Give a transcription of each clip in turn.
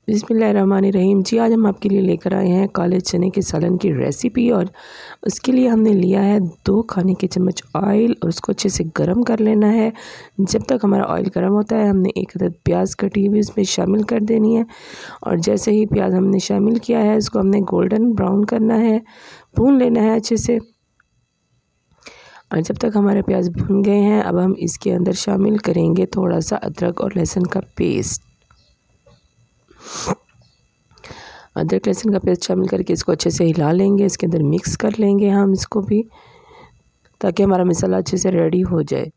बिस्मिल्लाहिर्रहमानिर्रहीम। जी, आज हम आपके लिए लेकर आए हैं काले चने के सालन की रेसिपी। और उसके लिए हमने लिया है 2 खाने के चम्मच ऑयल और उसको अच्छे से गरम कर लेना है। जब तक हमारा ऑयल गरम होता है हमने 1 अदद प्याज कटी हुई इसमें शामिल कर देनी है। और जैसे ही प्याज हमने शामिल किया है इसको हमने गोल्डन ब्राउन करना है, भून लेना है अच्छे से। और जब तक हमारे प्याज भून गए हैं अब हम इसके अंदर शामिल करेंगे थोड़ा सा अदरक और लहसुन का पेस्ट। अदरक लहसुन का पेस्ट शामिल करके इसको अच्छे से हिला लेंगे, इसके अंदर मिक्स कर लेंगे हम इसको भी, ताकि हमारा मसाला अच्छे से रेडी हो जाए।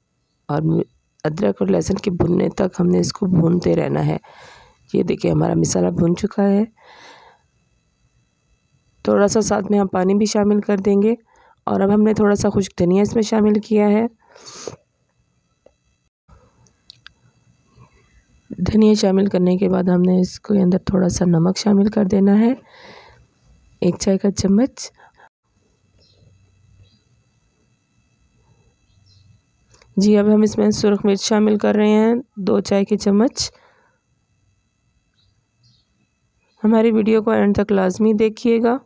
और अदरक और लहसुन के भुनने तक हमने इसको भूनते रहना है। ये देखिए हमारा मसाला भुन चुका है। थोड़ा सा साथ में हम पानी भी शामिल कर देंगे। और अब हमने थोड़ा सा खुश्क धनिया इसमें शामिल किया है। धनिया शामिल करने के बाद हमने इसके अंदर थोड़ा सा नमक शामिल कर देना है, 1 चाय का चम्मच। जी, अब हम इसमें सुरख मिर्च शामिल कर रहे हैं, 2 चाय के चम्मच। हमारी वीडियो को एंड तक लाजमी देखिएगा।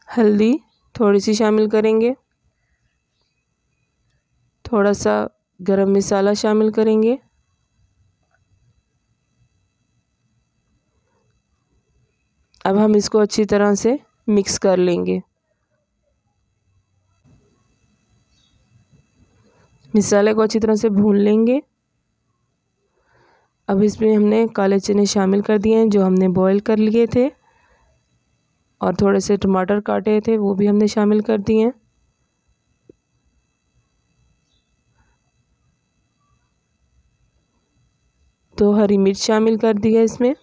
हल्दी थोड़ी सी शामिल करेंगे, थोड़ा सा गरम मसाला शामिल करेंगे। अब हम इसको अच्छी तरह से मिक्स कर लेंगे। मसाले को अच्छी तरह से भून लेंगे। अब इसमें हमने काले चने शामिल कर दिए हैं जो हमने बॉईल कर लिए थे, और थोड़े से टमाटर काटे थे वो भी हमने शामिल कर दिए हैं। तो हरी मिर्च शामिल कर दी है इसमें।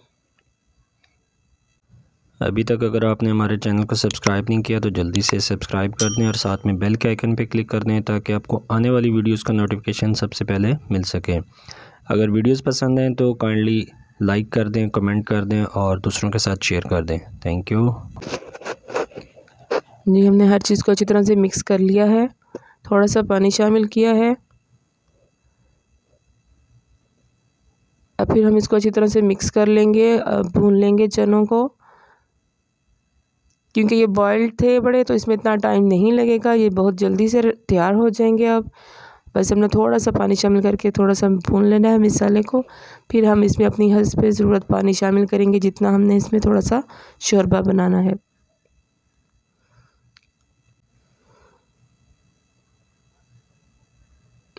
अभी तक अगर आपने हमारे चैनल को सब्सक्राइब नहीं किया तो जल्दी से सब्सक्राइब कर दें और साथ में बेल के आइकन पे क्लिक कर दें, ताकि आपको आने वाली वीडियोस का नोटिफिकेशन सबसे पहले मिल सके। अगर वीडियोस पसंद हैं तो काइंडली लाइक कर दें, कमेंट कर दें और दूसरों के साथ शेयर कर दें। Thank you. जी, हमने हर चीज़ को अच्छी तरह से मिक्स कर लिया है, थोड़ा सा पानी शामिल किया है। अब फिर हम इसको अच्छी तरह से मिक्स कर लेंगे, भून लेंगे चनों को। क्योंकि ये बॉइल्ड थे बड़े तो इसमें इतना टाइम नहीं लगेगा, ये बहुत जल्दी से तैयार हो जाएंगे। अब बस हमने थोड़ा सा पानी शामिल करके थोड़ा सा भून लेना है मसाले को। फिर हम इसमें अपनी हस्ब पे ज़रूरत पानी शामिल करेंगे, जितना हमने इसमें थोड़ा सा शोरबा बनाना है।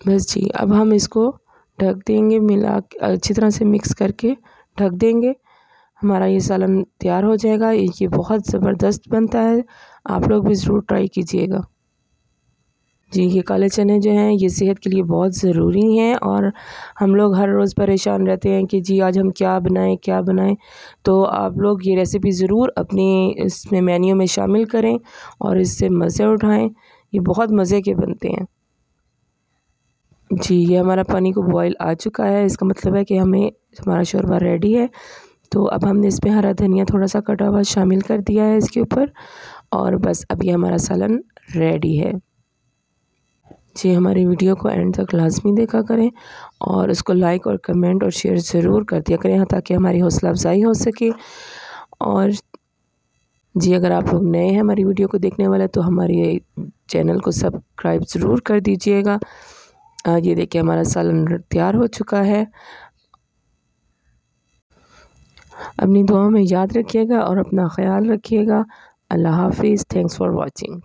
बस जी, अब हम इसको ढक देंगे, अच्छी तरह से मिक्स करके ढक देंगे। हमारा ये सालन तैयार हो जाएगा। ये बहुत ज़बरदस्त बनता है, आप लोग भी ज़रूर ट्राई कीजिएगा। जी, ये काले चने जो हैं ये सेहत के लिए बहुत ज़रूरी हैं, और हम लोग हर रोज़ परेशान रहते हैं कि जी आज हम क्या बनाएं। तो आप लोग ये रेसिपी ज़रूर अपनी इसमें मेन्यू में शामिल करें और इससे मज़े उठाएं। ये बहुत मज़े के बनते हैं। जी, ये हमारा पानी को बॉयल आ चुका है, इसका मतलब है कि हमारा शोरबा रेडी है। तो अब हमने इसमें हरा धनिया थोड़ा सा कटा हुआ शामिल कर दिया है इसके ऊपर, और बस अब ये हमारा सालन रेडी है। जी, हमारी वीडियो को एंड तक लाजमी देखा करें और उसको लाइक और कमेंट और शेयर ज़रूर कर दिया करें, ताकि हमारी हौसला अफजाई हो सके। और जी, अगर आप लोग नए हैं हमारी वीडियो को देखने वाले तो हमारे चैनल को सब्सक्राइब ज़रूर कर दीजिएगा। ये देखिए हमारा सालन तैयार हो चुका है। अपनी दुआओं में याद रखिएगा और अपना ख्याल रखिएगा। अल्लाह हाफिज़। Thanks for watching.